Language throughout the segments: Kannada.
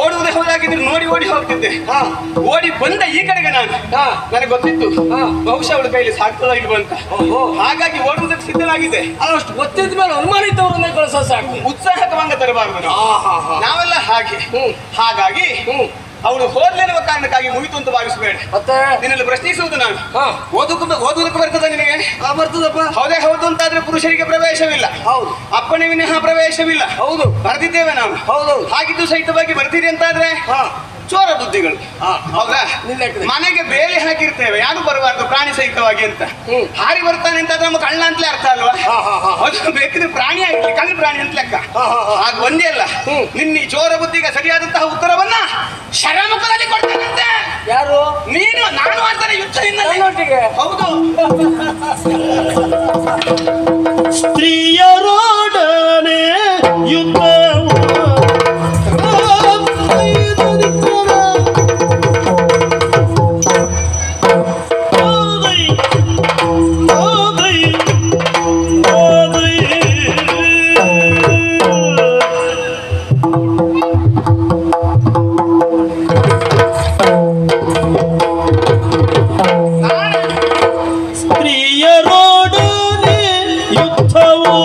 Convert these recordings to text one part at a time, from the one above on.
ಓಡುವುದೇ ಹೋದಾಗಿದ್ರೆ ನೋಡಿ ಓಡಿ ಹೋಗ್ತಿದ್ದೆ. ಓಡಿ ಬಂದ ಈ ಕಡೆಗೆ ನಾನು ನನಗೆ ಗೊತ್ತಿತ್ತು ಬಹುಶಃ ಅವಳ ಕೈಲಿ ಸಾಕ್ತದ ಇಲ್ವ ಅಂತ. ಹಾಗಾಗಿ ಓಡುವುದಕ್ಕೆ ಸಿದ್ಧನಾಗಿದೆ. ಅಷ್ಟು ಗೊತ್ತಿದ್ದ ಮೇಲೆ ಅನುಮಾನಿತವರನ್ನ ಕಳಿಸೋ ಸಾಕು. ಉತ್ಸಾಹಕ ಭಂಗ ತರಬಾರ್ದು ನಾವೆಲ್ಲ ಹಾಗೆ. ಹಾಗಾಗಿ ಅವಳು ಹೋದ್ಲೆನ್ನುವ ಕಾರಣಕ್ಕಾಗಿ ಮುಗಿತು ಅಂತ ಭಾವಿಸಬೇಡ. ಮತ್ತೆ ನಿನ್ನಲ್ಲಿ ಪ್ರಶ್ನಿಸುವುದು ನಾನು ಓದುವುದಕ್ಕೆ ಬರ್ತದ ನಿನಗೆ? ಬರ್ತದಪ್ಪ. ಹೌದೇ ಹೌದು ಅಂತಾದ್ರೆ ಪುರುಷರಿಗೆ ಪ್ರವೇಶವಿಲ್ಲ. ಹೌದು. ಅಪ್ಪಣೆ ವಿನಃ ಪ್ರವೇಶವಿಲ್ಲ. ಹೌದು. ಬರೆದಿದ್ದೇವೆ ನಾವು. ಹೌದು. ಹಾಗಿದ್ದು ಸಹಿತವಾಗಿ ಬರ್ತೀರಿ ಅಂತಾದ್ರೆ ಚೋರ ಬುದ್ಧಿಗಳು. ಹೌದಾ? ಮನೆಗೆ ಬೇಲಿ ಹಾಕಿರ್ತೇವೆ ಯಾರು ಬರಬಾರ್ದು ಪ್ರಾಣಿ ಸಹಿತವಾಗಿ ಅಂತ. ಹಾರಿ ಬರ್ತಾನೆ ಅಂತಾದ್ರೆ ನಮ್ಮ ಕಳ್ಳ ಅಂತಲೇ ಅರ್ಥ ಅಲ್ವಾ? ಅದು ಬೇಕಿದ್ರೆ ಪ್ರಾಣಿ ಆಗ್ಲಿ ಕಳ್ಳ ಪ್ರಾಣಿ ಅಂತ ಲೆಕ್ಕ. ಆಗ ಒಂದೇ ಅಲ್ಲ ನಿನ್ನ ಚೋರ ಬುದ್ಧಿಗೆ ಸರಿಯಾದಂತಹ ಉತ್ತರವನ್ನ ಶರಮುಖದಲ್ಲಿ ಕೊಡ್ತಾನಂತೆ. ಯಾರು? ನೀನು. ನಾನು ಮಾಡ್ತಾನೆ ಯುದ್ಧದಿಂದ. ಹೌದು. ಸ್ತ್ರೀಯರೊಡನೆ ಯುದ್ಧ ಸ್ತ್ರೀಯರೊಡನೆ ಯುದ್ಧವು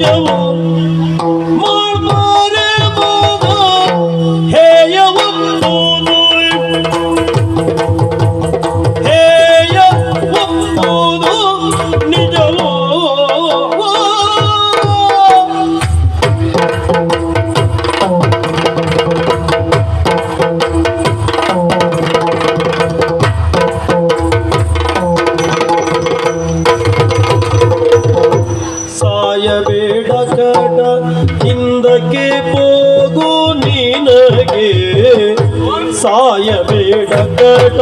ನಿಜವೋ ಮಾಡ್ಬಾರೆ ಮಾದ ಹೇಯ ಒಪ್ಪುವುದು ಹೇಯ ಒಪ್ಪುವುದು ನಿಜವೋ ಸಾಯಬೇಡ ಕಟ ಹಿಂದಕ್ಕೆ ಹೋಗು ನಿನಗೆ ಸಾಯಬೇಡ ಕಟ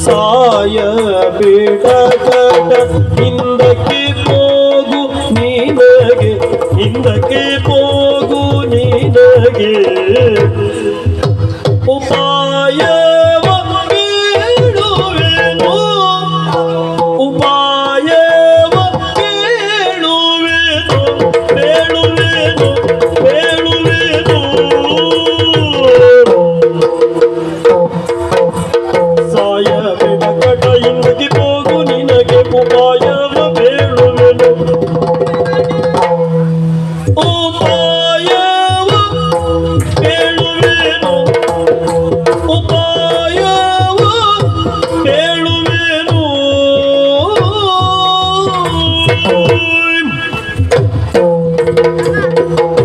ಸಾಯಬೇಡ ಕಟ ಹಿಂದಕ್ಕೆ ಹೋಗು ನಿನಗೆ ಹಿಂದಕ್ಕೆ ಹೋಗು ನಿನಗೆ ಉಪಾಯವ ಬೇಡುವೆನು ಉಪಾಯವ ಬೇಡುವೆನು ಬೇಡುವೆನು ಬೇಡುವೆನು ಸಾಯಬೇಡ ಕಟ ಹಿಂದಕ್ಕೆ ಹೋಗು ನಿನಗೆ ಉಪಾಯವ ಬೇಡುವೆನು ಉಪಾಯವ ಬೇಡುವೆನು ಉಪಾಯವ ಬೇಡುವೆನು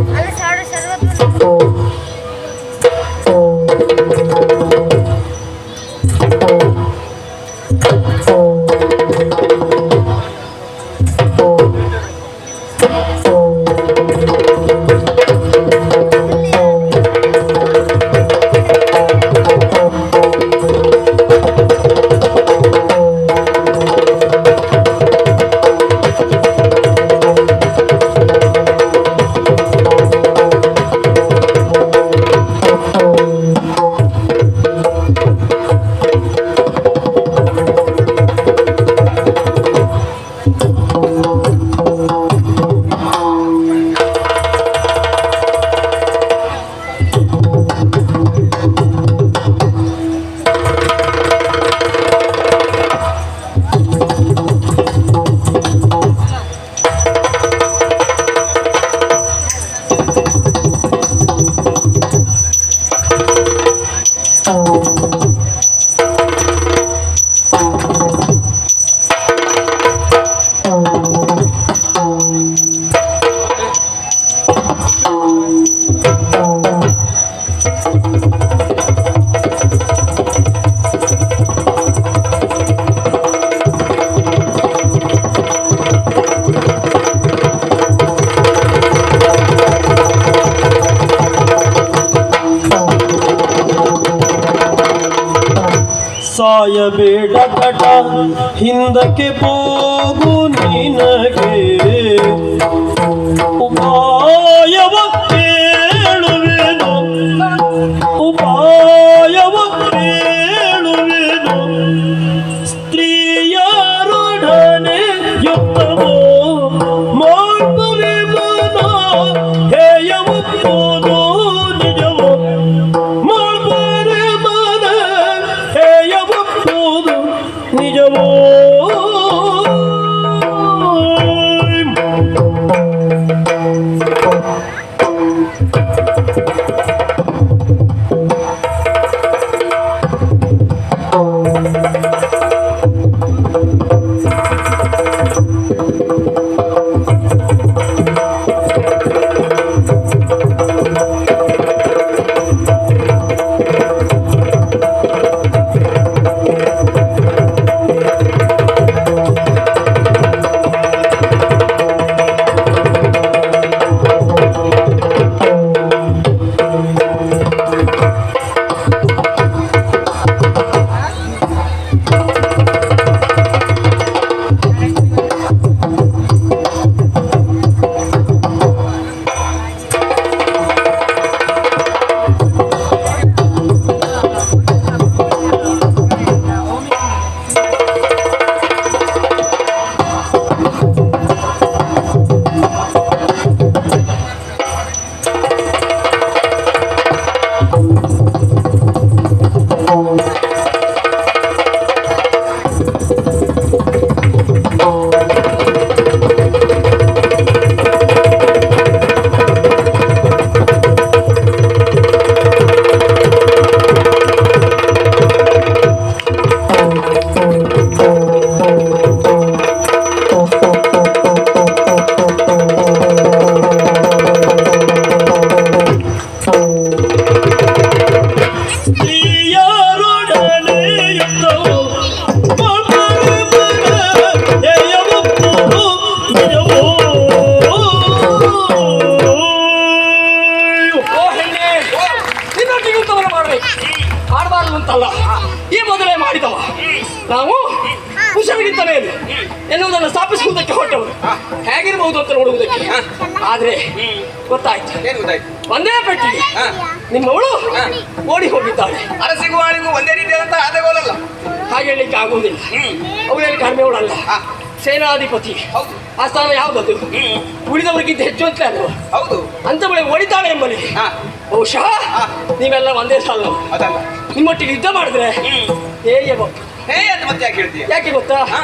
ಅಲ್ಲ ಸಾಡು ಸರ್ವತ್ತು ಸಾಯಬೇಡ ಕಟ ಹಿಂದಕ್ಕೆ ಹೋಗು ನಿನಗೆ ಉಪಾಯವ ಕೇಳುವೆನು ಉಪಾಯವ ಕೇಳುವೆನು ಸ್ತ್ರೀಯರೊಡನೆ ಯುದ್ಧವೋ ಮಾಡುವೆ ಮನ ಹೇಯ ಒಪ್ಪುವುದು ನಿಜವೋ ಮಾಡುವೆ ಮನ ಹೇಯ ಒಪ್ಪುವುದು ನಿಜವೋ ನಿಜವೋ ಓ ಹೆಣ್ಣೆ, ನಿನ್ನೊಟ್ಟಿಗೆ ಯುದ್ಧವನ್ನು ಮಾಡಬೇಕು, ಆಡಬಾರದು ಅಂತಲ್ಲ, ಈ ಮೊದಲೇ ಮಾಡಿದವ. ನಾವು ಕುಶಲಗಿಂತ ಮೇಲೆ ಎನ್ನುವುದನ್ನು ಸ್ಥಾಪಿಸುವುದಕ್ಕೆ ಹೊರಟವರು, ಹೇಗಿರಬಹುದು ಅಂತ ನೋಡುವುದಕ್ಕೆ. ಆದ್ರೆ ಗೊತ್ತಾಯ್ತು, ಏನು ಗೊತ್ತಾಯ್ತು? ಒಂದೇ ಪೆಟ್ಟಿಗೆ ನಿಮ್ಮವಳು ಓಡಿ ಹೋಗಿದ್ದಾಳೆ. ಅರಸಿಗೂ ಆಳಿಗೂ ಒಂದೇ ರೀತಿಯಾದಂತ ಆದಗೋಲಲ್ಲ. ಹಾಗೆ ಹೇಳಲಿಕ್ಕೆ ಆಗುವುದಿಲ್ಲ. ಅವಳೇನು ಕಡಿಮೆಯವಳಲ್ಲ, ಸೇನಾಧಿಪತಿ. ಹೌದು ಆ ಸ್ಥಾನ ಯಾವುದದು? ಉಳಿದವರಿಗಿಂತ ಹೆಚ್ಚು ಅಂತಲೇ ಅಲ್ವಾ? ಹೌದು ಅಂತವಳೆ ಓಡಿದ್ದಾಳೆ ಎಂಬಲ್ಲಿ ಹಾ ಬಹುಶಃ ನೀವೆಲ್ಲ ಒಂದೇ ಸಾಲ. ಅದಲ್ಲ. ನಿಮ್ಮೊಟ್ಟಿಗೆ ಯುದ್ಧ ಮಾಡಿದ್ರೆ ಹೇಗೆ ಹೇ ಅಂತ ಮತ್ತೆ ಯಾಕೆ ಹೇಳ್ತೀಯ? ಯಾಕೆ ಗೊತ್ತಾ? ಹಾ.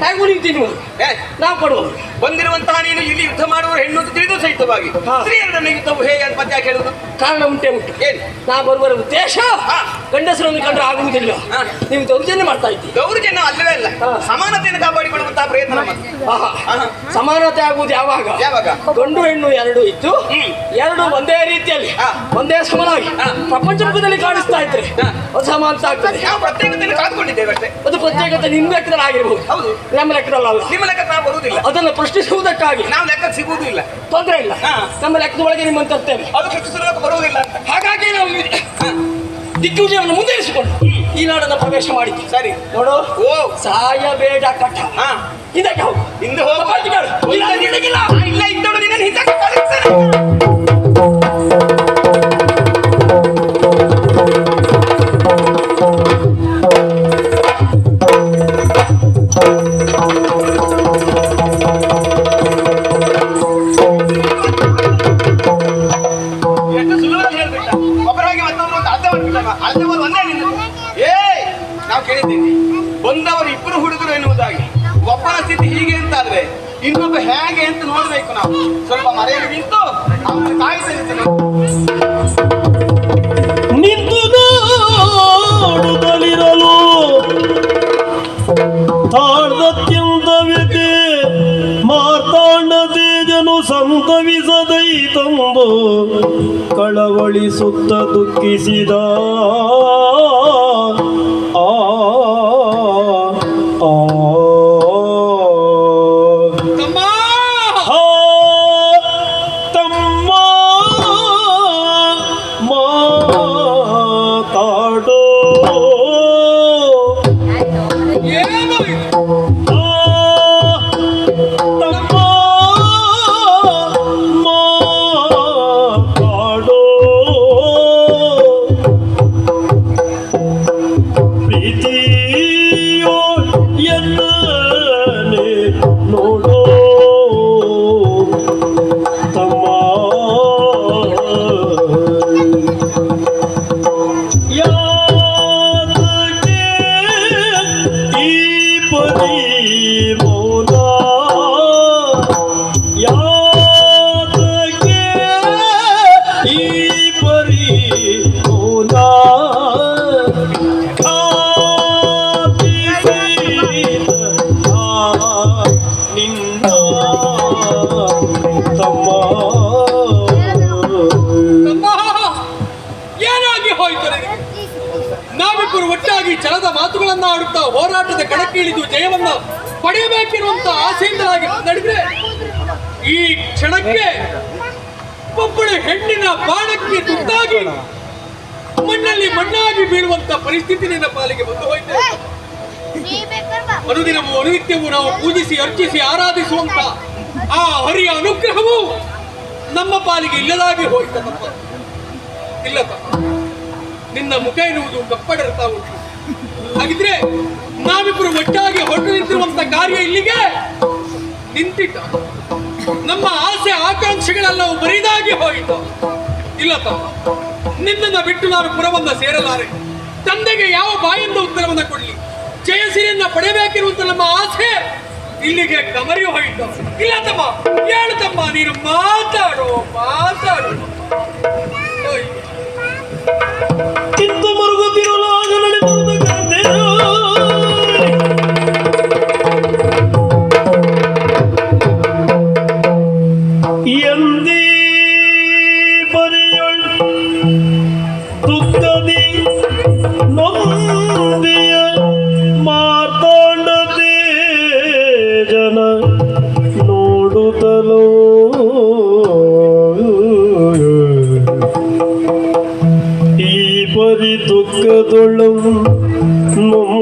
ಹೇಗೆ ಉಳಿಯುತ್ತೀನಿ ಏ, ನಾವು ಕೊಡುವುದು. ಬಂದಿರುವಂತಹ ನೀನು ಇಲ್ಲಿ ಯುದ್ಧ ಮಾಡುವ ಹೆಣ್ಣು ಅಂತ ತಿಳಿದು ಸಹಿತವಾಗಿ ಹಾ. ಸ್ತ್ರೀಯರನ್ನ ಯುದ್ಧವು ಹೇಗೆ ಅಂತ ಮತ್ತೆ ಯಾಕೆ ಹೇಳುದು? ಕಾರಣ ಉಂಟೇ ಉಂಟು. ಏನು? ನಾ ಬರುವ ಉದ್ದೇಶ ಹಾ. ಗಂಡಸರನ್ನು ಕಂಡ್ರೆ ಆಗುವುದಿಲ್ಲ. ಹಾ. ನೀವು ದೌರ್ಜನ್ಯ ಮಾಡ್ತಾ ಇದ್ದೀವಿ. ದೌರ್ಜನ್ಯ ಅಲ್ಲವೇ ಅಲ್ಲ, ಹಾ. ಸಮಾನತೆಯನ್ನು ಕಾಪಾಡಿಕೊಳ್ಳುವಂತಹ ಪ್ರಯತ್ನ ನಮ್ಮದು. ಆಹಾ. ಆಹಾ. ಸಮಾನತೆ ಆಗುವುದು ಯಾವಾಗ? ಯಾವಾಗ? ಗಂಡು ಹೆಣ್ಣು ಎರಡು ಇದ್ದು ಹ್ಮ್. ಎರಡು ಒಂದೇ ರೀತಿಯಲ್ಲಿ ಹಾ. ಒಂದೇ ಸಮನಾಗಿ ಹಾ. ಪ್ರಪಂಚ ಮುಖದಲ್ಲಿ ಕಾಣಿಸ್ತಾ ಇದ್ರೆ ಹಾ. ಅದು ಸಮಾನತೆ ಆಗ್ತದೆ. ನಾವು ಪ್ರತ್ಯೇಕತೆಯನ್ನು ಕಾದ್ಕೊಂಡಿದ್ದೇವೆ ಅಷ್ಟೇ. ಅದು ಪ್ರತ್ಯೇಕತೆ ನಿಮ್ಮ ಲೆಕ್ಕದಲ್ಲಿ ಆಗಿರಬಹುದು, ಹೌದು. ನಮ್ಮ ಲೆಕ್ಕದಲ್ಲ. ನಿಮ್ಮ ಲೆಕ್ಕ ನಾವು ಬರುವುದಿಲ್ಲ, ಅದನ್ನು ಪ್ರಶ್ನಿಸುವುದಕ್ಕಾಗಿ ನಾವು ಲೆಕ್ಕಕ್ಕೆ ಸಿಗುವುದೂ ಇಲ್ಲ. ತೊಂದರೆ ಇಲ್ಲ. ಹಾ. ನಮ್ಮ ಲೆಕ್ಕದ ಒಳಗೆ ನಿಮ್ಮನ್ನು ತರ್ತೇವೆ. ಅದು ಪ್ರಶ್ನಿಸಲು ಬರುವುದಿಲ್ಲ ಅಂತ. ಹಾಗಾಗಿ ನಾವು ದಿಗ್ವಿಜಯವನ್ನು ಮುಂದುವರಿಸಿಕೊಂಡು ಈ ನಾಡನ್ನು ಪ್ರವೇಶ ಮಾಡಿದ್ವಿ. ಸರಿ ನೋಡು, ಓ ಸಾಯಬೇಡ ಕಟ್ಟ. ಹಾ ಇದಕ್ಕೆ ಹೋಗು, ಹಿಂದೆ ಹೋಗು. ತಪ್ಪಾಯ್ತು. ಇಲ್ಲ, ನಿನಗಿಲ್ಲ. ಇಲ್ಲ ಇದ್ದವಳು ನಿನ್ನ ಹಿಂದಕ್ಕೆ ಕಳಿಸ್ತಾನೆ. ಎಷ್ಟು ಸುಲಭವಾಗಿ ಹೇಳ್ಬಿಟ್ಟ. ಒಬ್ಬರಾಗಿ ಮತ್ತೊಬ್ಬರು ಅಂತ ಅರ್ಥ ಮಾಡ್ಬಿಟ್ಟ. ಅರ್ಥ ಮಾಡಿ ಒಂದೇ ನಿಂತು ನಾವು ಕೇಳಿದ್ದೀವಿ, ಬಂದವರು ಇಬ್ಬರು ಹುಡುಗರು ಎನ್ನುವುದಾಗಿ. ಒಬ್ಬನ ಸ್ಥಿತಿ ಹೀಗೆ ಅಂತಾದ್ರೆ ಇನ್ನೊಬ್ಬ ಹೇಗೆ ಅಂತ ನೋಡ್ಬೇಕು. ನಾವು ಸ್ವಲ್ಪ ಮರೆಯಲ್ಲಿ ನಿಂತು ಅವನು ಕಾಯಿಸಲಿದ್ದೇವೆ. ನಿಂತು ನಾಡುತ್ತಲಿರಲು ತಾಳ್ದತ್ಯಂತ ವ್ಯತೆ ಮಾರ್ತಾಂಡ ತೇಜನು ಸಂತವಿಸದೈ ತಂದು ಕಳವಳಿಸುತ್ತ ದುಃಖಿಸಿದ. ಆ ಆ ತಮ್ಮ, ಹಾ ತಮ್ಮ ಮಾತಾಡೋ. ಏನು ಇದು? ಆ ತಮ್ಮ ಮಾತಾಡೋ. ಪ್ರೀತಿಯೋ ಎನ್ನನೆ ನೋಡೋ ತಮ್ಮ. ಯಾತಕ್ಕೆ ಈ ಪರಿ ಮೌನ? ಯಾತಕ್ಕೆ ಈ ಪರಿ ಮೌನ? ಕಾಪಿಸಿದ ನಿನ್ನ ತಮ್ಮ. ತಮ್ಮ, ಏನಾಗಿ ಹೋಯ್ತು ನನಗೆ? ನಾವಿಬ್ಬರು ಒಟ್ಟಾಗಿ ಛಲದ ಮಾತುಗಳನ್ನ ಆಡುತ್ತಾ ಹೋರಾಟದ ಕಣಕ್ಕಿಳಿದು ಜಯವನ್ನು ಪಡೆಯಬೇಕಿರುವಂತ ಆಸೆಯಿಂದಲಾಗಿ ನಡೆದ್ರೆ ಈ ಕ್ಷಣಕ್ಕೆ ಒಬ್ಬಳ ಹೆಣ್ಣಿನ ಬಾಣಕ್ಕೆ ತುತ್ತಾಗಿ ಮಣ್ಣಲ್ಲಿ ಮಣ್ಣಾಗಿ ಬೀಳುವಂತ ಪರಿಸ್ಥಿತಿ ನಿನ್ನ ಪಾಲಿಗೆ ಬಂದು ಹೋಯ್ತು. ಅನುದಿನವೂ ಅನುನಿತ್ಯವೂ ನಾವು ಪೂಜಿಸಿ ಅರ್ಚಿಸಿ ಆರಾಧಿಸುವಂತ ಆ ಹರಿಯ ಅನುಗ್ರಹವು ನಮ್ಮ ಪಾಲಿಗೆ ಇಲ್ಲದಾಗಿ ಹೋಯ್ತ. ತಪ್ಪ ಇಲ್ಲ ತಪ್ಪ, ನಿನ್ನ ಮುಖ ಎನ್ನುವುದು ಕಪ್ಪಡಿರ್ತಾ ಉಂಟು. ಹಾಗಿದ್ರೆ ನಾವಿಬ್ಬರು ಒಟ್ಟಾಗಿ ಹೊರಟು ನಿಂತಿರುವಂತ ಕಾರ್ಯ ಇಲ್ಲಿಗೆ ನಿಂತಿದ್ದ. ನಮ್ಮ ಆಸೆ ಆಕಾಂಕ್ಷೆಗಳೆಲ್ಲವೂ ಬರಿದಾಗಿ ಹೋಯಿತು. ಇಲ್ಲ ತಮ್ಮ, ನಿನ್ನನ್ನು ಬಿಟ್ಟು ನಾನು ಪುರವನ್ನ ಸೇರಲಾರೆ. ತಂದೆಗೆ ಯಾವ ಬಾಯಿಂದ ಉತ್ತರವನ್ನ ಕೊಡಲಿ? ಜಯಸಿರಿಯನ್ನ ಪಡೆಯಬೇಕಿರುವಂತ ನಮ್ಮ ಆಸೆ ಇಲ್ಲಿಗೆ ಕಮರಿ ಹೋಯಿತು. ಇಲ್ಲ ತಮ್ಮ, ಹೇಳು ತಮ್ಮ, ನೀನು ಮಾತಾಡು ಮಾತಾಡು. ಓಯ್. ಚಿತ್ತ ಮರುಗುತ್ತಿರಲಾಗ ನಡೆದ ಕಥೆಯೋ. ಎಂದೀ ಪರಿಯೊಳ್ ದುಃಖದಿ ನೊಂದಿಯ ಮಾರ್ತಾಂಡ ತೇಜನ ನೋಡ ನೋಡುತ್ತಲೋ ಈ ಪರಿ ದುಃಖದೊಳಂ ನೊಂದೆಯ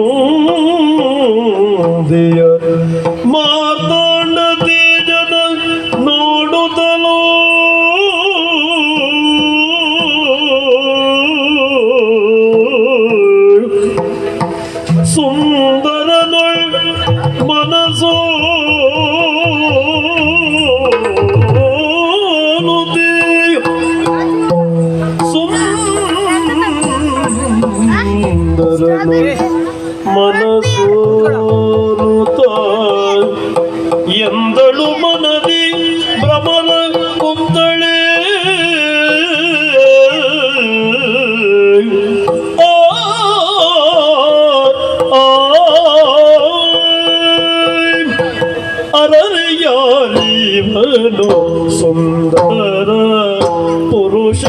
ಮಾತಾಂಡ ತೇಜದ ನೋಡುತ್ತಲೋ ಸುಂದರನೊಳ್ ಮನಸೋ ಮನಸೋರುತ ಎಂದಳು ಮನದಿ ಭ್ರಮರ ಕುಂತಳೆ ಅರಯಾಲಿವನು ಸುಂದರ ಪುರುಷ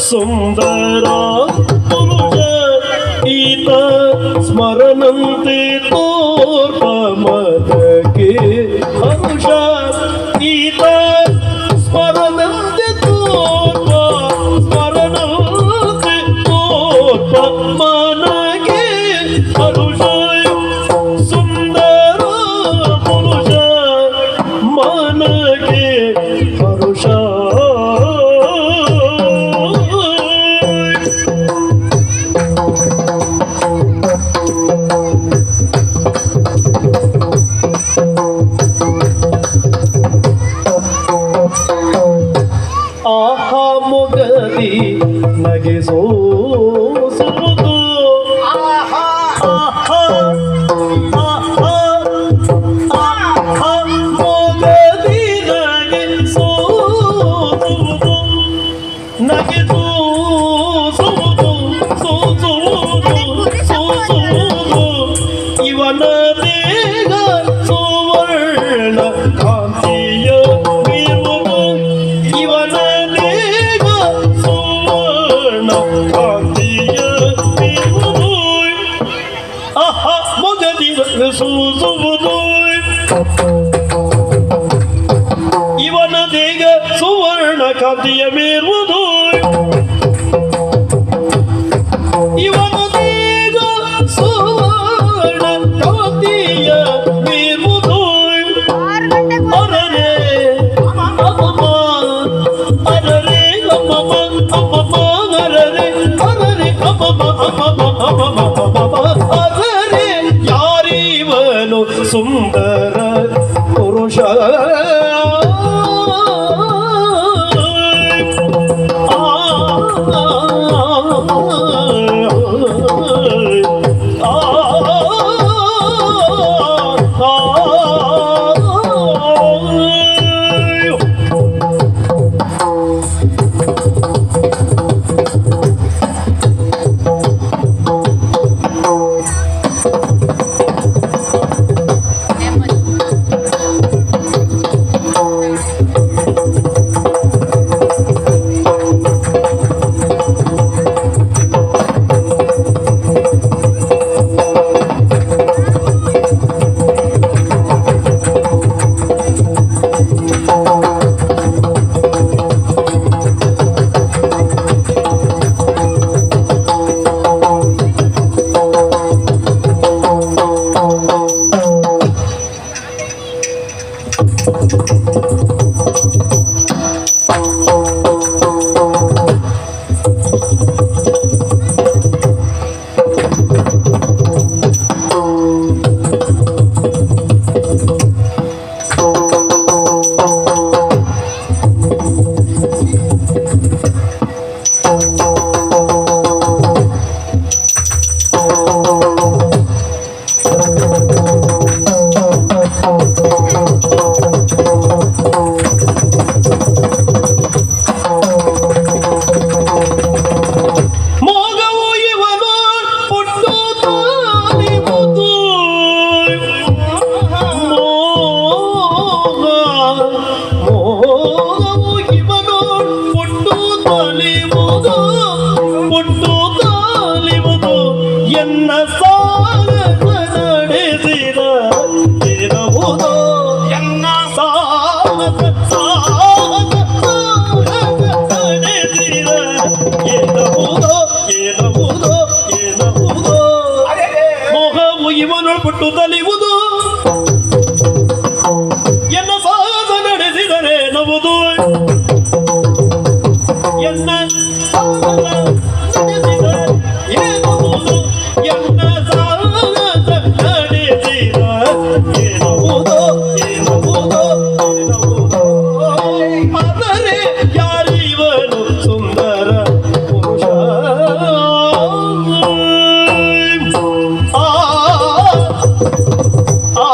ಸುಂದರ ಪುರುಷ ಈತ ಸ್ಮರಣಂತೆ ತೋರ್ಪ ಮದಕ್ಕೆ ಹರುಷ ಈತ ಸ್ಮರಣಂತೆ ತೋರ್ಪ ಸ್ಮರಣಂತೆ ತೋರ್ಪ ಮನಗೆ ಹರುಷ ಸುಂದರ ಪುರುಷ ಮನಗೆ ಹರುಷ ಆಹಾ ಮೊಗದಿ ನಗಿಸೋಸುವುದು ಆಹಾ ಆಹಾ ಆಹಾ ಮೊಗದಿ ನಗಿಸೋಸುವುದು ನಗಿಸೋಸುವುದು ಸೋಸುವುದು ಇವನ ದೇಹ ಸುವರ್ಣ ಕಾಂತಿಯ ಬೀರುವುದು ಇವನ ದೇಹ ಸುವರ್ಣ ಕಾಂತಿಯ ಬೀರುವುದು ಆಹಾ ಮೊಗದಿ ಸೂಸುವುದು ಇವನ ದೇಹ ಸುವರ್ಣ ಕಾಂತಿಯ ಬೀರುವುದು ಇವನ ದೇಹ ಸುವರ್ಣ ಕಾಂತಿಯ ಬೀರುವುದು ಅರರೆ ಅಮ್ಮಮ್ಮ ಅರರೆ ಅಮ್ಮಮ್ಮ ಅಮ್ಮಮ್ಮ ಅರರೆ ಅರರೆ ಅಮ್ಮಮ್ಮ ಅಮ್ಮಮ್ಮ ಅಮ್ಮಮ್ಮ ಅರರೆ ಯಾರಿವನು ಸುಂದರ ಪುರುಷ ಇವನು ಪುಟ್ಟು ತಲಿಯುವುದು ಎನ್ನ ಸಾಹಸ ನಡೆಸಿದರೆ ನವುದು ಎನ್ನ ಸಾಹಸ ನಡೆಸಿದರೆ ಏನುವುದು ಎನ್ನ ಸಾಹಸ ನಡೆಸಿದ ಏನುವುದು ಏನುವುದು ಏನುವುದು ಆದರೆ ಯಾರಿವನು ಸುಂದರ ಪುರುಷ ಆ ಆ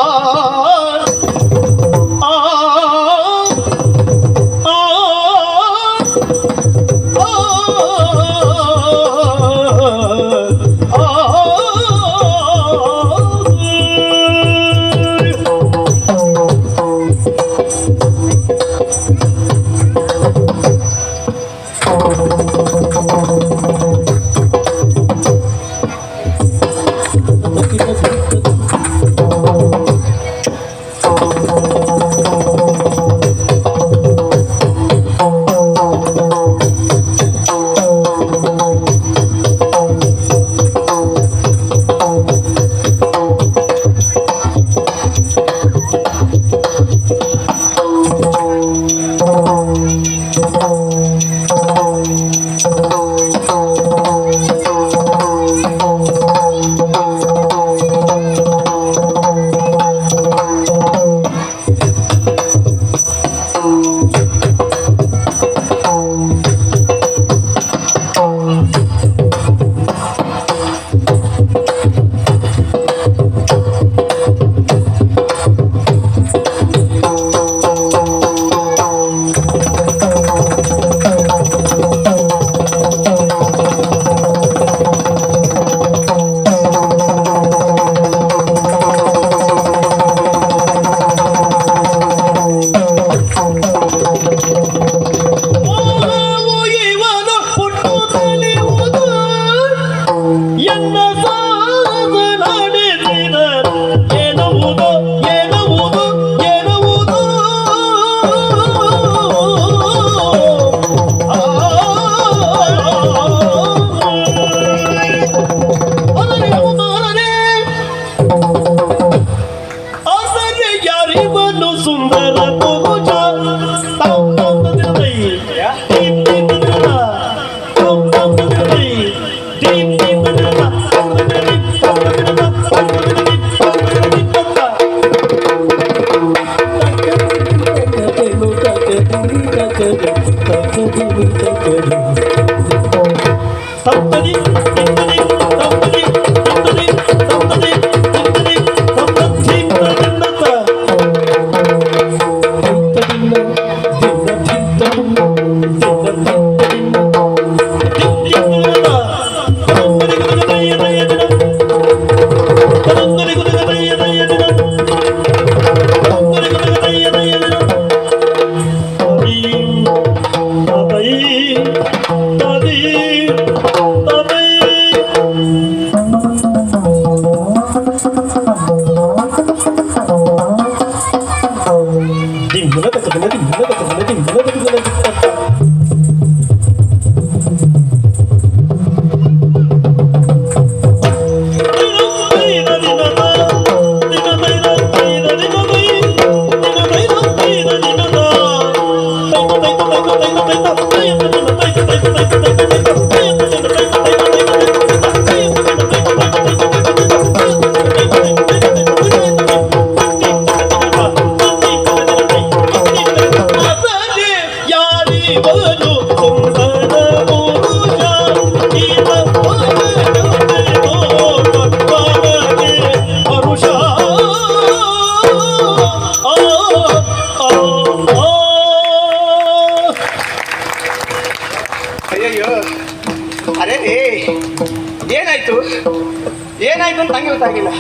ಏನಾಯ್ತು ಅಂತ ನಂಗೆ ಗೊತ್ತಾಗಿಲ್ಲ.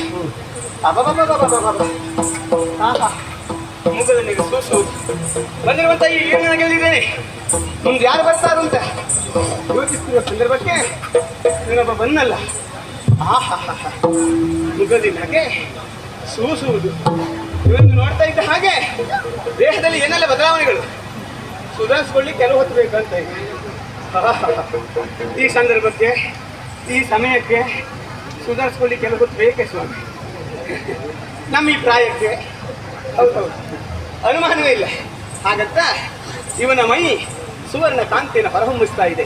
ಮುಖದಲ್ಲಿ ಸೂಸು ಬಂದಿರುವಂತ ಈ ಏನು ಗೆಲ್ಲಿದ್ದೇನೆ. ಮುಂದೆ ಯಾರು ಬರ್ತಾರು ಅಂತ ಯೋಚಿಸ್ತಿರುವ ಸಂದರ್ಭಕ್ಕೆ ನೀನೊಬ್ಬ ಬಂದಲ್ಲ. ಮುಖದಿಂದಾಗೆ ಸೂಸುವುದು ಇವತ್ತು ನೋಡ್ತಾ ಇದ್ದ ಹಾಗೆ ದೇಹದಲ್ಲಿ ಏನೆಲ್ಲ ಬದಲಾವಣೆಗಳು ಸುಧಾರಿಸ್ಕೊಳ್ಳಿಕ್ಕೆ ಕೆಲವು ಹೊತ್ತು ಬೇಕಂತ ಇದೆ. ಈ ಸಂದರ್ಭಕ್ಕೆ ಈ ಸಮಯಕ್ಕೆ ಸುಧಾರಿಸ್ಕೊಳ್ಳಿಕ್ಕೆ ಕೆಲವು ಹೊತ್ತು ಬೇಕೇ ಸ್ವಾಮಿ. ನಮ್ಮ ಈ ಪ್ರಾಯಕ್ಕೆ ಹೌದೌದು ಅನುಮಾನವೇ ಇಲ್ಲ. ಹಾಗಂತ ಇವನ ಮೈ ಸುವರ್ಣ ಕಾಂತಿಯನ್ನು ಹೊರಹೊಮ್ಮಿಸ್ತಾ ಇದೆ.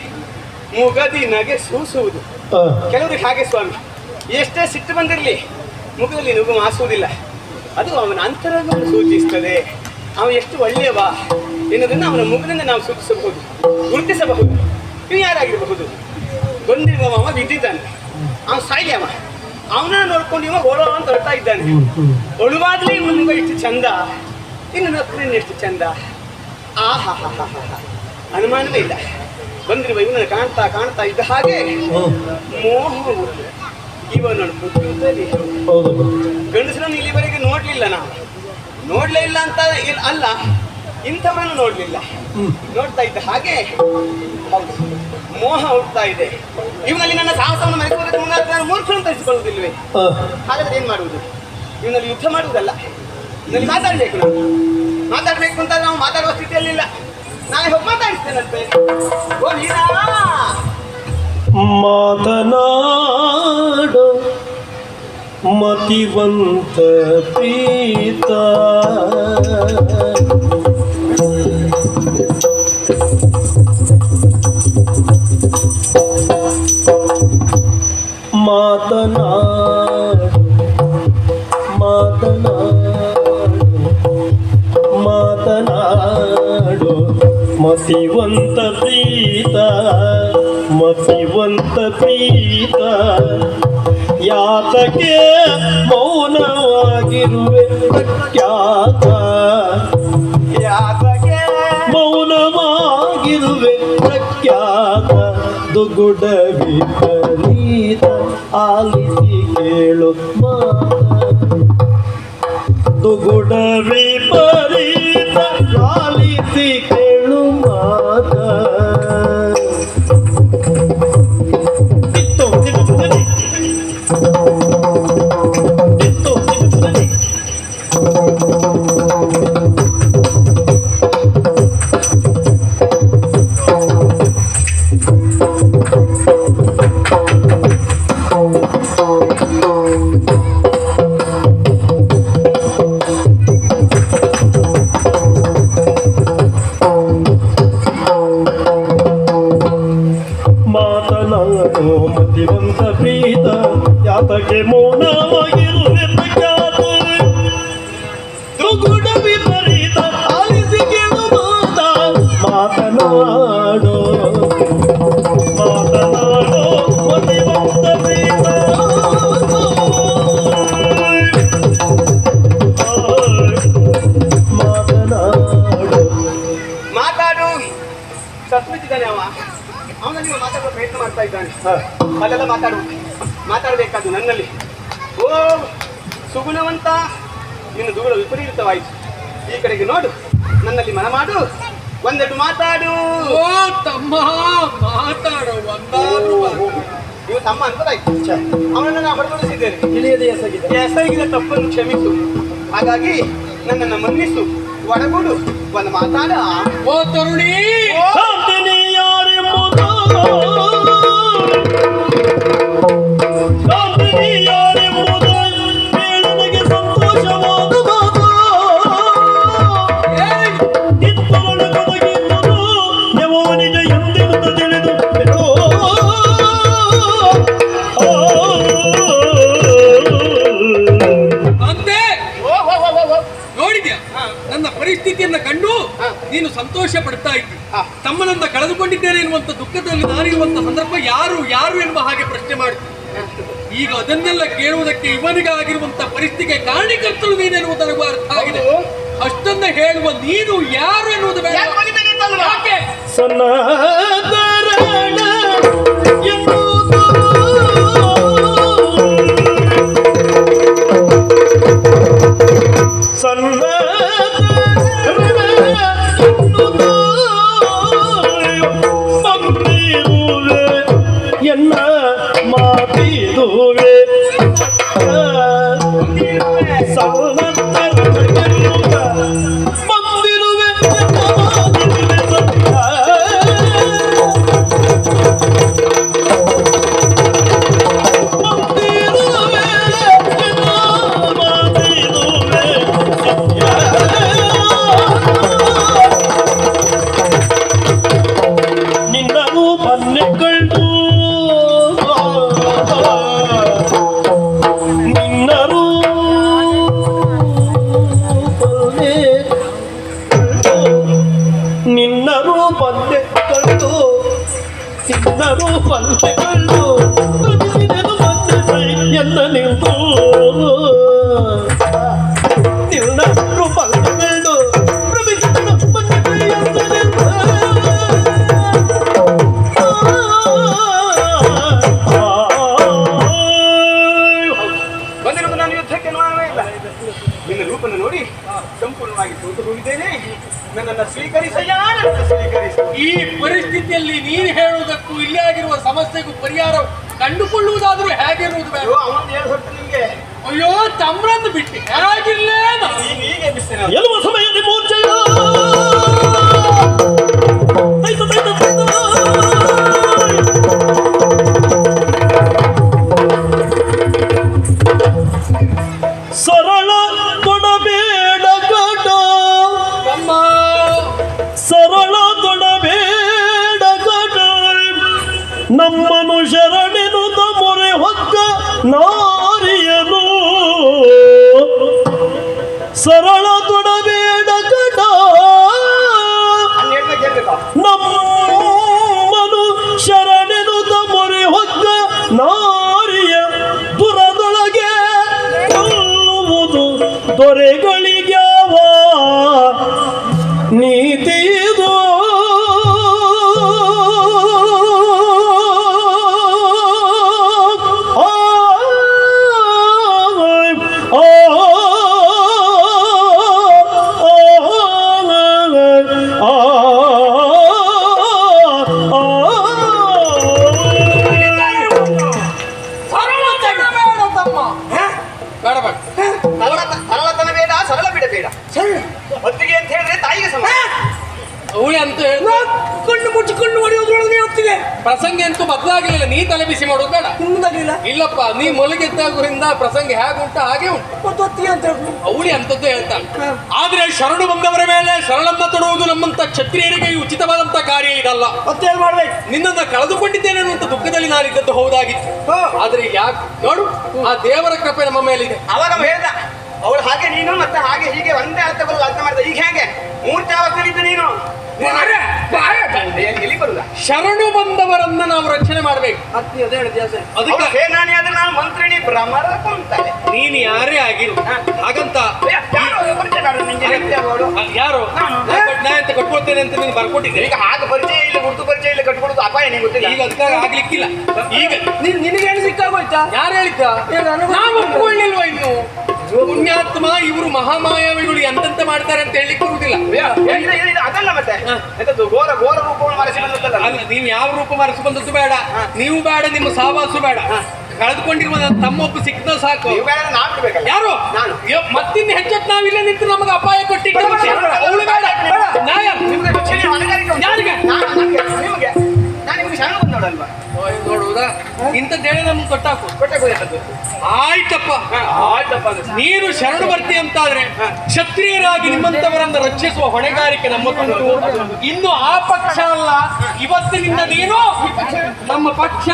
ಮುಗದಿ ನಗೆ ಸೂಸುವುದು. ಕೆಲವರಿಗೆ ಹಾಗೆ ಸ್ವಾಮಿ, ಎಷ್ಟೇ ಸಿಟ್ಟು ಬಂದಿರಲಿ ಮುಖದಲ್ಲಿ ನಗು ಮಾಸುವುದಿಲ್ಲ. ಅದು ಅವನ ಅಂತರಂಗವನ್ನು ಸೂಚಿಸ್ತದೆ. ಅವ ಎಷ್ಟು ಒಳ್ಳೆಯವ ಎನ್ನುವುದನ್ನು ಅವನ ಮುಖದಿಂದ ನಾವು ಸೂಚಿಸಬಹುದು, ಗುರುತಿಸಬಹುದು. ಇವು ಯಾರಾಗಿರಬಹುದು? ಬಂದಿರುವವ ಬಿದ್ದಿದ್ದಾನೆ, ಅವ ಸಾಯ್ಲಿ. ಅವನನ್ನು ನೋಡ್ಕೊಂಡು ಇವ ಓಡೋ ಅಂತ ಹೊರಡ್ತಾ ಇದ್ದಾನೆ. ಒಳುವಾಗ್ಲೇ ಇವನ ಮುಖ ಎಷ್ಟು ಚಂದ, ಇನ್ನು ನಕ್ಕಲಿನ ಎಷ್ಟು ಚಂದ. ಆಹಾ ಹಾ ಹಾ ಹಾ, ಅನುಮಾನವೇ ಇಲ್ಲ. ಬಂದಿರುವ ಇವನನ್ನು ಕಾಣ್ತಾ ಕಾಣ್ತಾ ಇದ್ದ ಹಾಗೆ ಮೋಹ ಇವನನ್ನು ಬುದ್ಧಿಯಲ್ಲಿ ಗಂಡಸರನ್ನು ಇಲ್ಲಿವರೆಗೆ ನೋಡ್ಲಿಲ್ಲ. ನಾವು ನೋಡ್ಲೇ ಇಲ್ಲ ಅಂತ ಅಲ್ಲ, ಇಂಥವರನ್ನು ನೋಡ್ಲಿಲ್ಲ. ನೋಡ್ತಾ ಇದ್ದ ಹಾಗೆ ಹೌದು ಮೋಹ ಹುಡ್ತಾ ಇದೆ. ಇವನಲ್ಲಿ ನನ್ನ ಸಾಹಸವನ್ನು ಮರೆಸುವುದಕ್ಕೆ ಮುಂದಾದ ನಾನು ಮೂರ್ಖನ್ನು ತರಿಸಿಕೊಳ್ಳುವುದಿಲ್ವೇ? ಹಾಗಾದ್ರೆ ಏನ್ ಮಾಡುವುದು? ಇವನಲ್ಲಿ ಯುದ್ಧ ಮಾಡುವುದಲ್ಲ, ಇವನಲ್ಲಿ ಮಾತಾಡ್ಬೇಕು. ನಾವು ಮಾತಾಡ್ಬೇಕು ಅಂತ ನಾವು ಮಾತಾಡುವ ಸ್ಥಿತಿಯಲ್ಲಿಲ್ಲ. ನಾಳೆ ಹೋಗಿ ಮಾತಾಡಿಸ್ತೇನಂತೆ. ಓ ನೀನಾ ಮಾತನಾಡು ಮತಿವಂತ ಪ್ರೀತ ಮಾತನಾಡು ಮಾತನಾಡು ಮತಿವಂತ ಪ್ರೀತ ಮತಿವಂತ ಪ್ರೀತ ಯಾತಕ್ಕೆ ಮೌನವಾಗಿರುವೆ ಪ್ರಖ್ಯಾತ ಯಾತಕ್ಕೆ ಮೌನವಾಗಿರುವೆ ಪ್ರಖ್ಯಾತ ದುಗುಡ ವಿಪರೀತ ಆಲಿಸಿ ಕೇಳು ಮಾತ ದುಗುಡ ವಿಪರೀತ ಆಲಿಸಿ ಕೇಳು ಮಾತ ಮಾತನಾಡು ಮತಿವಂತ ಪ್ರೀತ ಯಾತಕ್ಕೆ ಮೌನವಾಗಿರುವೆ ಪ್ರಖ್ಯಾತ ದುಗುಡ ವಿಪರೀತ ಆಲಿಸಿ ಕೇಳು ಮಾತ ಮಾತನಾಡು ಮಾತನಾಡು ಮತಿವಂತ ಪ್ರೀತ ಮಾತನಾಡು ಮಾತಾಡು. ಸತ್ಬಿಟ್ಟಿದ್ದಾನೆ ಅವನ ನೀವು ಮಾತಾಡುವ ಪ್ರಯತ್ನ ಮಾಡ್ತಾ ಇದ್ದಾನೆ. ಅಲ್ಲೆಲ್ಲ ಮಾತಾಡಬೇಕಾದ್ದು ನನ್ನಲ್ಲಿ. ಓ ಸುಗುಣವಂತ, ನಿನ್ನ ದುಗುಡ ವಿಪರೀತವಾಯಿತು. ಈ ಕಡೆಗೆ ನೋಡು, ನನ್ನಲ್ಲಿ ಮನ ಮಾಡು, ಒಂದೆರಡು ಮಾತಾಡು. ಓ ತಮ್ಮ ಮಾತಾಡೋ ಒಂದಾದ್ರು ನೀವು ತಮ್ಮ ಅನ್ಬೋದಾಯ್ತು. ಅವನನ್ನು ನಾನು ಹೊರತುಡಿಸಿದ್ದೇನೆ, ತಿಳಿಯದೆ ಎಸಗಿದ ತಪ್ಪನ್ನು ಕ್ಷಮಿಸು. ಹಾಗಾಗಿ ನನ್ನನ್ನು ಮನ್ನಿಸು, ಒಡಗೂಡು, ಒಂದು ಮಾತಾಡ. ಓ ತರುಣಿ, ಶಾಂತಿನಿ ಯಾರೆಂಬುದು ಶಾಂತಿನಿ ಯಾರೆಂಬುದು ನನಗೆ ಸಂತೋಷವಾದ ಮಾತು ಇತ್ತವಳು ಕೊಡಗಿದ್ದುದು ನೆವೋ ನಿಜ ಎಂದೆಂದು ತಿಳಿದು ಅಂತೆ ನೋಡಿದ್ಯಾ ನನ್ನ ಪರಿಸ್ಥಿತಿಯನ್ನ ಕಂಡು ನೀನು ಸಂತೋಷ ಪಡ್ತಾ ಇದ್ದಿ. ತಮ್ಮನನ್ನ ಕಳೆದುಕೊಂಡಿದ್ದೇನೆ ಎನ್ನುವಂತ ದುಃಖದಲ್ಲಿ ನಾನಿರುವಂತ ಸಂದರ್ಭ ಯಾರು ಯಾರು ಎನ್ನುವ ಹಾಗೆ ಪ್ರಶ್ನೆ ಮಾಡ್ತೀನಿ. ಈಗ ಅದನ್ನೆಲ್ಲ ಕೇಳುವುದಕ್ಕೆ ಇವನಿಗಾಗಿರುವಂತ ಪರಿಸ್ಥಿತಿಗೆ ಕಾರಣೀಕರ್ತರು ನೀನೆನ್ನುವುದು ನನಗೂ ಅರ್ಥ ಆಗಿದೆ. ಅಷ್ಟನ್ನ ಹೇಳುವ ನೀನು ಯಾರು ಎನ್ನುವುದು ಬೇಡ. ಯಾಕೆ ಸನಾತನ ಎನ್ನುವುದು ಎನ್ನ ಮಾತಿದುವೆ ಬಂದಿರುವೆ ನಿನ್ನ ರೂಪಗಳು ಪ್ರಮಿಸಿದ ಬಂದಿರುವುದು ನಾನು ಯುದ್ಧಕ್ಕೆ ನಾನೇ ಇಲ್ಲ. ನಿನ್ನ ರೂಪನ್ನು ನೋಡಿ ಸಂಪೂರ್ಣವಾಗಿ ಸೋತು ಹೋಗಿದ್ದೇನೆ. ನನ್ನನ್ನು ಸ್ವೀಕರಿಸಯ್ಯ, ನನ್ನನ್ನು ಸ್ವೀಕರಿಸು. ಈ ಪರಿಸ್ಥಿತಿಯಲ್ಲಿ ನೀನು ಹೇಳುವುದಕ್ಕೂ ಇಲ್ಲೇ ಆಗಿರುವ ಸಮಸ್ಯೆಗೂ ಪರಿಹಾರ ಕಂಡುಕೊಳ್ಳುವುದಾದ್ರೂ ಹೇಗಿರುವುದು ಬೇಡ. ಅಯ್ಯೋ, ಅವನು ಏನು ಹೊರಟು ನಿಂಗೆ ಅಯ್ಯೋ ತಮ್ರನ್ನು ಬಿಟ್ಟು ಹೇಗಿರ್ಲೇ ನಾನು ಈಗ ಹೀಗೆ ಬಿಸ್ತೇನೆ. ಎನ್ನುವ ಸಮಯದಲ್ಲಿ ಮೂರ್ಛೆಯ ಸರಳ ತೊಡಬೇಡ ಕಟ, ತಮ್ಮ ಸರಳ ತೊಡಬೇಡ ಕಟ, ನಮ್ಮನು ಶರಣೆನುತ ಮೊರೆ ಹೊಕ್ಕ ನಾರಿಯನು. ಸರಳ ತೊಡಬೇಡ ಕಟ, ಅಲ್ಲಿ ಹೇಳ್ಬೇಕು, ಹೇಳ್ಬೇಕಾ? ನಮ್ಮನು ಶರಣೆನುತ ಮೊರೆ ಹೊಕ್ಕ ನಾರಿಯ ದುರದೊಳಗೆ ಕೊಲ್ಲುವುದು ದೊರೆಗಳಿಗ್ಯಾವ ನೀತಿದು. ಸರಳ ಬೇಡ ತಮ್ಮ. ಬೇಡ ಬೇಡ ಸರಳತನ ಬೇಡ, ಸರಳ ಬಿಡಬೇಡ. ಹೊತ್ತಿಗೆ ಅಂತ ಹೇಳಿದ್ರೆ ತಾಯಿಗೆ ಸಮ. ಅವಳಿ ಅಂತ ಹೇಳಿದ ಕಣ್ಣು ಮುಚ್ಚಿಕೊಂಡು ಹೊಡೆಯೋದ್ರೊಳಗೆ ಹೋಗ್ತಿದೆ. ಪ್ರಸಂಗ ಅಂತೂ ಬದಲಾಗಲಿಲ್ಲ. ನೀ ತಲೆ ಬಿಸಿ ಮಾಡೋದು ಬೇಡ. ನಿಮ್ದಾಗಿಲ್ಲ ಇಲ್ಲಪ್ಪ, ನೀ ಮೊಲಗೆದ್ದಾಗುರಿಂದ ಪ್ರಸಂಗ ಹೇಗುಂಟ ಹಾಗೆ ಉಂಟು. ಹೊತ್ತಿಗೆ ಅಂತ ಹೇಳ್ಬಿಡು. ಅವಳಿ ಅಂತದ್ದು ಹೇಳ್ತಾನೆ. ಆದ್ರೆ ಶರಣು ಬಂದವರ ಮೇಲೆ ಶರಣನ್ನ ತೊಡುವುದು ನಮ್ಮಂತ ಕ್ಷತ್ರಿಯರಿಗೆ ಉಚಿತವಾದಂತ ಕಾರ್ಯ ಇದಲ್ಲ. ಮತ್ತೆ ಏನ್ ಮಾಡ್ಬೇಕು? ನಿನ್ನನ್ನ ಕಳೆದುಕೊಂಡಿದ್ದೇನೆ ಅನ್ನುವಂತ ದುಃಖದಲ್ಲಿ ನಾನಿದ್ದದ್ದು ಹೌದಾಗಿತ್ತು. ಆದ್ರೆ ಯಾಕೆ ನೋಡು, ಆ ದೇವರ ಕೃಪೆ ನಮ್ಮ ಮೇಲಿದೆ. ಅವಾಗ ಅವ ಹೇಳ್ದ, ಅವಳು ಹಾಗೆ ನೀನು ಮತ್ತೆ ಹಾಗೆ ಹೀಗೆ ಒಂದೇ ಅರ್ಥ ಬರಲ್ಲ ಅರ್ಥ ಮಾಡಿದ. ಈಗ ಹೇಗೆ ಮೂರ್ಛಾವಸ್ಥೆಲಿದ್ದು ನೀನು ಎಲ್ಲಿ ಬರುದ? ಶರಣು ಬಂದವರನ್ನ ನಾವು ರಕ್ಷಣೆ ಮಾಡ್ಬೇಕು. ಅದೇ ಹೇಳಿದ್ಯಾ ಅದಕ್ಕೆ ಸೇನಾನಿ ಆದ್ರೆ ನಾನು ಮಂತ್ರಿಣಿ ಭ್ರಮರ ಅಂತಾರೆ. ನೀನು ಯಾರೇ ಆಗಿರು ಹಾಗಂತ ಯಾರು ನಾ ಅಂತ ಕಟ್ಕೊಳ್ತೇನೆ ಅಂತ ನೀನು ಬರ್ಕೊಟ್ಟಿದ್ದೆ. ಈಗ ಹಾಗೆ ಪರಿಚಯ ಇಲ್ಲ, ಗುರುತು ಪರಿಚಯ ಇಲ್ಲ, ಕಟ್ಕೊಡೋದು ಅಪಾಯ ನಿಂಗೆ ಗೊತ್ತಿಲ್ಲ. ಈಗ ಅದಕ್ಕಾಗಿ ಆಗ್ಲಿಕ್ಕಿಲ್ಲ. ಈಗ ನಿನಗೆ ಏನು ಸಿಕ್ಕಾಗೋಯ್ತಾ? ಯಾರು ಹೇಳಿದ್ದ? ನಾವು ಒಪ್ಕೊಳ್ಳಿಲ್ವಾ ಇನ್ನು? ಪುಣ್ಯಾತ್ಮ, ಇವರು ಮಹಾಮಾಯಾವಿಗಳು ಎಂತೆಂತ ಮಾಡ್ತಾರೆ ಅಂತ ಹೇಳಲಿಕ್ಕೆ ಬರುವುದಿಲ್ಲ. ಅದಲ್ಲ ಮತ್ತೆ ಎಂತದ್ದು ಘೋರ ಘೋರ ರೂಪವನ್ನು ಮರೆಸಿ ಬಂದದ್ದಲ್ಲ. ಅಲ್ಲ, ನೀವು ಯಾವ ರೂಪ ಮರೆಸಿ ಬಂದದ್ದು ಬೇಡ, ನೀವು ಬೇಡ, ನಿಮ್ಮ ಸಹವಾಸು ಬೇಡ. ಕಳೆದುಕೊಂಡಿರುವ ನನ್ನ ತಮ್ಮೊಬ್ಬ ಸಿಕ್ಕದ ಸಾಕು. ನೀವು ಬೇಡ, ನಾ ಬಿಡ್ಬೇಕಲ್ಲ. ಯಾರು ನಾನು. ಮತ್ತಿನ್ನು ಹೆಚ್ಚೊತ್ತು ನಾವಿಲ್ಲ ನಿಂತು ನಮಗೆ ಅಪಾಯ ಕೊಟ್ಟಿದ್ದು ಅವಳು ಬೇಡ. ನಾ ಯಾರು? ನಿಮ್ಗೆ ರಕ್ಷಣೆ ಹೊಣೆಗಾರಿಕೆ ಉಂಟು. ಯಾರಿಗೆ? ನಿಮಗೆ ನಾನು ನಿಮ್ಗೆ ಶರಣ ಬಂದವಳಲ್ವಾ? ನೋಡುವುದಾ? ಇಂಥದ್ದೇಳೆ ನಮ್ಗೆ ಕೊಟ್ಟಾಕು. ಕೊಟ್ಟಾಗೋದದ್ದು ಆಯ್ತಪ್ಪ, ಆಯ್ತಪ್ಪ. ನೀನು ಶರಣು ಬರ್ತಿ ಅಂತಾದ್ರೆ ಕ್ಷತ್ರಿಯರಾಗಿ ನಿಮ್ಮಂತವರನ್ನ ರಕ್ಷಿಸುವ ಹೊಣೆಗಾರಿಕೆ ನಮ್ಮದುಂಟು. ಇನ್ನು ಆ ಪಕ್ಷ ಅಲ್ಲ, ಇವತ್ತಿನಿಂದ ನೀನು ನಮ್ಮ ಪಕ್ಷ